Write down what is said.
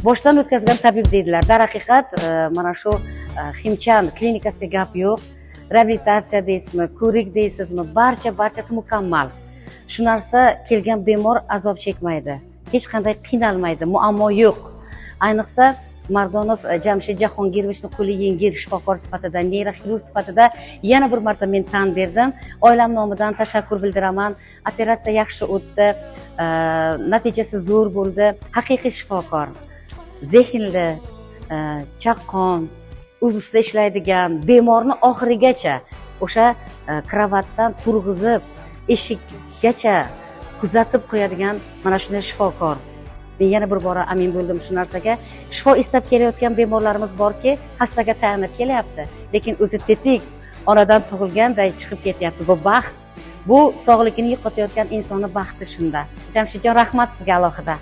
boshdan o'tkazgan tabib deydilar. Darhaqiqat mana shu Ximchan klinikasiga gap yo'q. Reabilitatsiya deysizmi, ko'rik deysizmi, barchasi mukammal. Shu narsa kelgan bemor azob chekmaydi, hech qanday qiynalmaydi, muammo yo'q. Ayniqsa Mardonov Jamshid Jahongirovichning qo'li yengil shifokor sifatida, neyroxirurg sifatida yana bir marta men tan berdim. Oilam nomidan tashakkur bildiraman. Operatsiya yaxshi o'tdi, natijasi zo'r bo'ldi. Haqiqiy shifokor, zehnli, chaqqon, o'z ustida ishlaydigan, bemorni oxirigacha o'sha kravatdan turg'izib, eshikgacha kuzatib qo'yadigan mana shunday shifokor. Men yana bir bora amin bo'ldim shu narsaga. Shifo istab kelayotgan bemorlarimiz borki, hassaga tayanib kelyapti, lekin o'zi tetik onadan tug'ilganday chiqib ketyapti. Bu baxt, bu sog'ligini yo'qotayotgan insonning baxti shunda. Jamshidjon, rahmat sizga alohida.